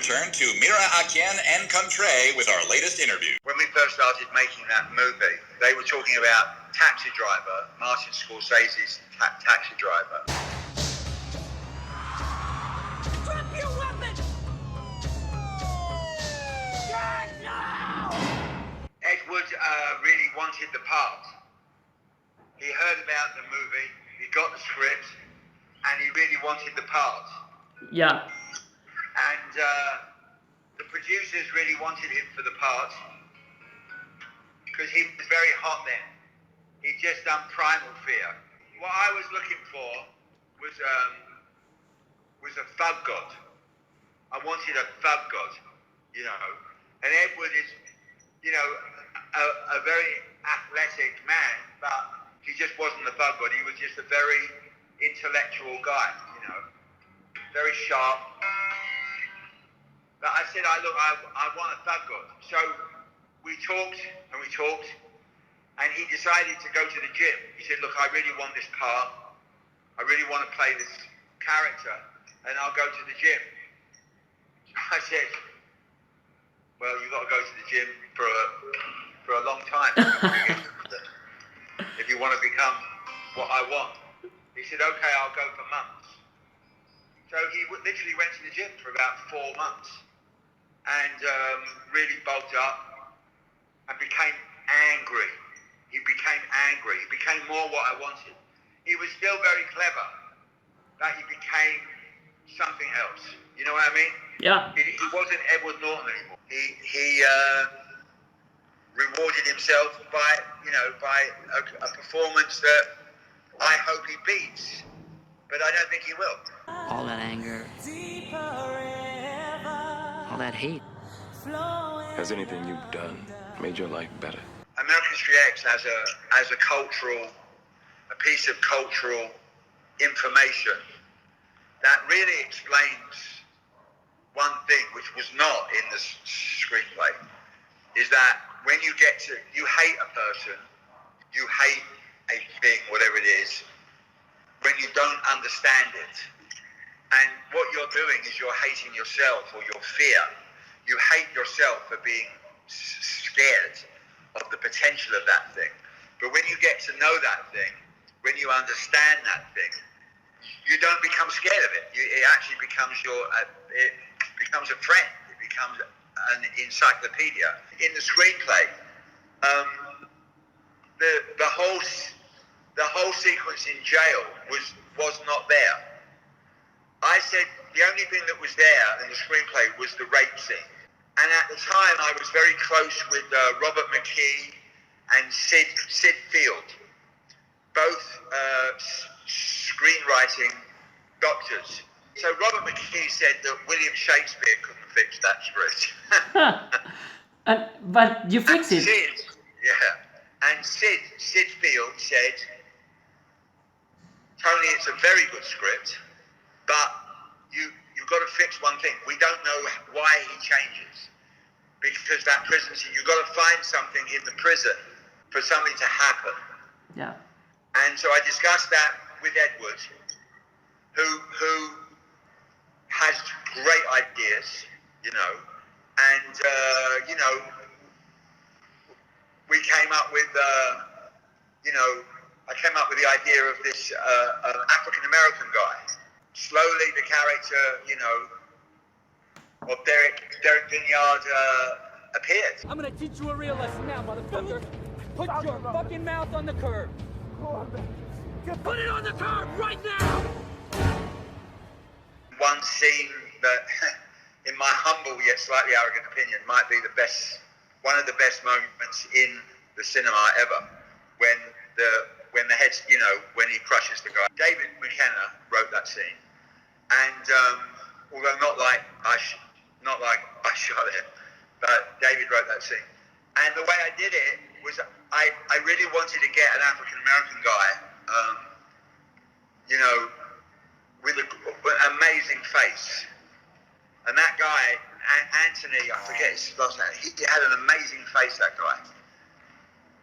return to Mira Akien and Contre with our latest interview. When we first started making that movie, they were talking about Taxi Driver, Martin Scorsese's Taxi Driver. Drop your weapon! God, no! Edward really wanted the part. He heard about the movie, he got the script, and he really wanted the part. Yeah. And the producers really wanted him for the part because he was very hot then. He'd just done Primal Fear. What I was looking for was a thug god. I wanted a thug god, you know. And Edward is, you know, a very athletic man, but he just wasn't a thug god. He was just a very intellectual guy, you know, very sharp. But I said, I want a thug god. So we talked, and he decided to go to the gym. He said, look, I really want this part. I really want to play this character, and I'll go to the gym. I said, well, you've got to go to the gym for a long time if you want to become what I want. He said, okay, I'll go for months. So he literally went to the gym for about 4 months and really bulked up and became angry. He became angry. He became more what I wanted. He was still very clever, but he became something else. You know what I mean? Yeah. He wasn't Edward Norton anymore. He rewarded himself by a performance that I hope he beats, but I don't think he will. All that anger, all that hate. Has anything you've done made your life better? American History X as a piece of cultural information that really explains one thing, which was not in the screenplay, is that when you hate a person, you hate a thing, whatever it is, when you don't understand it. And what you're doing is you're hating yourself or your fear. You hate yourself for being scared of the potential of that thing. But when you get to know that thing, when you understand that thing, you don't become scared of it. It actually becomes it becomes a friend. It becomes an encyclopedia. In the screenplay, the whole sequence in jail was not there. I said the only thing that was there in the screenplay was the rape scene. And at the time, I was very close with Robert McKee and Sid Field, both screenwriting doctors. So Robert McKee said that William Shakespeare couldn't fix that script. But you fixed it. And Sid Field said, Tony, it's a very good script, but you've got to fix one thing. We don't know why he changes, because that prison scene, you've got to find something in the prison for something to happen. Yeah. And so I discussed that with Edward, who has great ideas, you know, and we came up with, I came up with the idea of this African-American guy. Slowly the character, of Derek Vinyard appeared. I'm gonna teach you a real lesson now, motherfucker. Put your fucking mouth on the curb. Put it on the curb right now! One scene that, in my humble yet slightly arrogant opinion, might be one of the best moments in the cinema ever, when the head, when he crushes the guy. David McKenna wrote that scene, and although not like I shot it, but David wrote that scene. And the way I did it was I really wanted to get an African American guy, with an amazing face. And that guy, Anthony, I forget his last name, he had an amazing face, that guy.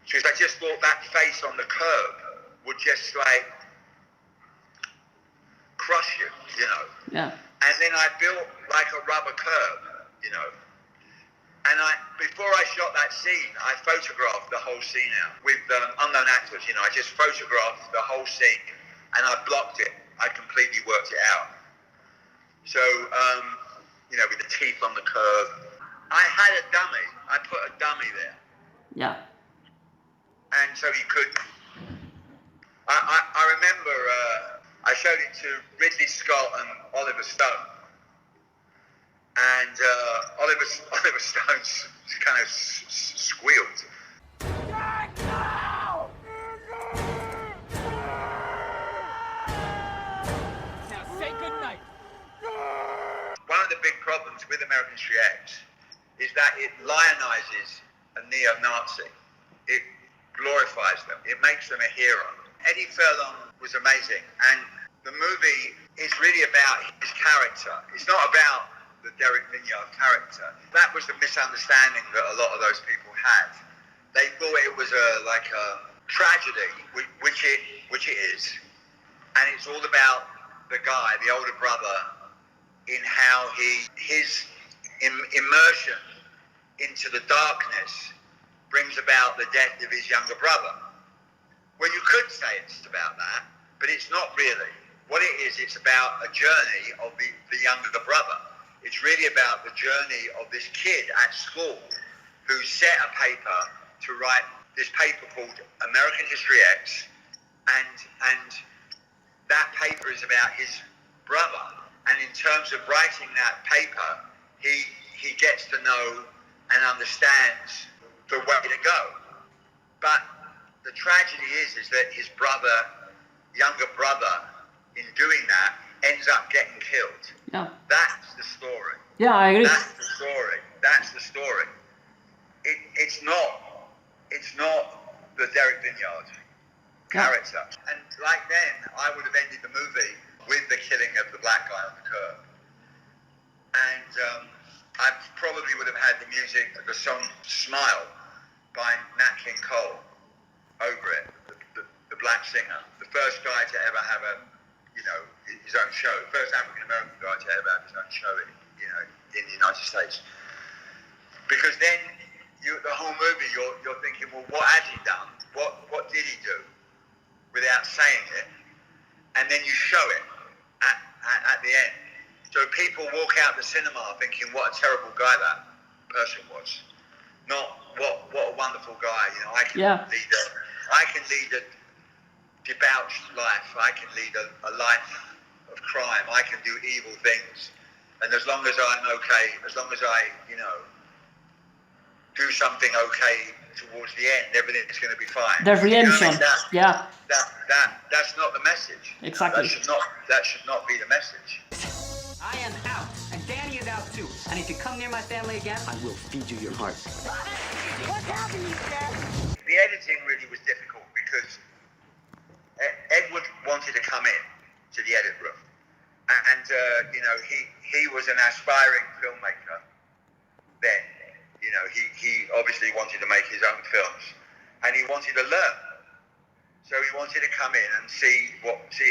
Because I just thought that face on the curb would just crush you, Yeah. And then I built like a rubber curb. you know. And before I shot that scene, I photographed the whole scene out with unknown actors. You know, I just photographed the whole scene and I blocked it. I completely worked it out. So, you know, with the teeth on the curve. I had a dummy. I put a dummy there. Yeah. And so he could. I remember I showed it to Ridley Scott and Oliver Stone. And Oliver Stone kind of squealed. Now say goodnight. One of the big problems with American History X is that it lionizes a neo-Nazi. It glorifies them. It makes them a hero. Eddie Furlong was amazing. And the movie is really about his character. It's not about the Derek Vinyard character. That was the misunderstanding that a lot of those people had. They thought it was like a tragedy, which it is, and it's all about the guy, the older brother, in how his immersion into the darkness brings about the death of his younger brother. Well, you could say it's about that, but it's not really. What it is, it's about a journey of the younger brother. It's really about the journey of this kid at school who set a paper to write this paper called American History X, and that paper is about his brother. And in terms of writing that paper, he gets to know and understands the way to go. But the tragedy is that his younger brother, in doing that, ends up getting killed. Yeah. That's the story. Yeah, I agree. That's the story. That's the story. It's not the Derek Vinyard character. And like then, I would have ended the movie with the killing of the black guy on the curb. And I probably would have had the music, the song "Smile" by Nat King Cole over it. The black singer, the first guy to ever have his own show, first African American guy to ever have his own show in the United States. Because then the whole movie you're thinking, well, what has he done? What did he do without saying it? And then you show it at the end. So people walk out the cinema thinking, what a terrible guy that person was. Not what a wonderful guy. I can lead a debauched life. I can lead a life of crime. I can do evil things. And as long as I'm okay, as long as I, do something okay towards the end, everything's going to be fine. The redemption. That's not the message. Exactly. That should not be the message. I am out, and Danny is out too. And if you come near my family again, I will feed you your heart. What's happening, Dad? The editing really was difficult because Edward wanted to come in to the edit room, and he was an aspiring filmmaker then. He obviously wanted to make his own films, and he wanted to learn. So he wanted to come in and see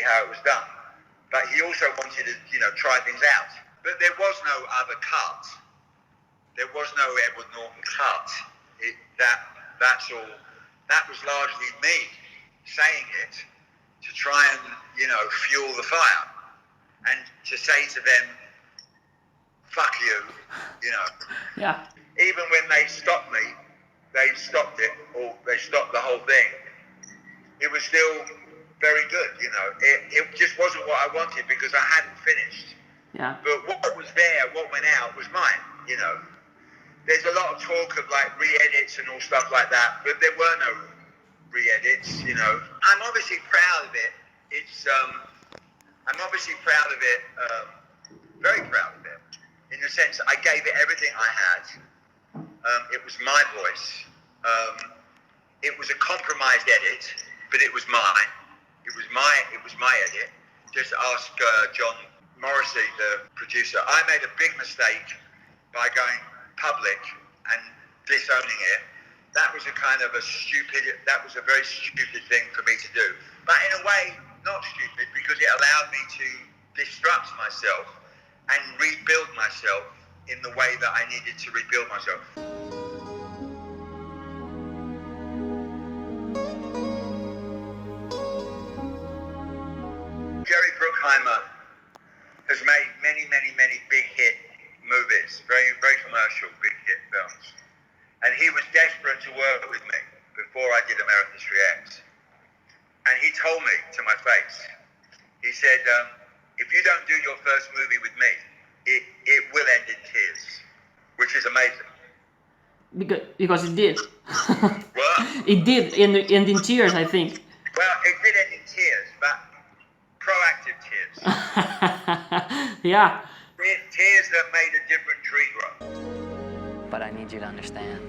how it was done. But he also wanted to, try things out. But there was no other cut. There was no Edward Norton cut. That's all. That was largely me saying it to try and, fuel the fire, and to say to them, "Fuck you," Yeah. Even when they stopped me, they stopped it, or they stopped the whole thing. It was still very good, It just wasn't what I wanted because I hadn't finished. Yeah. But what was there, what went out, was mine, There's a lot of talk of like re-edits and all stuff like that, but there were no re-edits, I'm obviously proud of it. I'm obviously proud of it, very proud of it, in the sense that I gave it everything I had. It was my voice. It was a compromised edit, but it was mine. It was my edit. Just ask John Morrissey, the producer. I made a big mistake by going public and disowning it. That was a very stupid thing for me to do. But in a way, not stupid, because it allowed me to destruct myself and rebuild myself in the way that I needed to rebuild myself. Jerry Bruckheimer has made many big hit movies, very commercial, big hit films. And he was desperate to work with me before I did American History X. And he told me to my face, he said, if you don't do your first movie with me, it will end in tears, which is amazing. Because it did. What? It did end in tears, I think. Well, it did end in tears, but proactive tears. Yeah. Tears that made a different tree grow. But I need you to understand.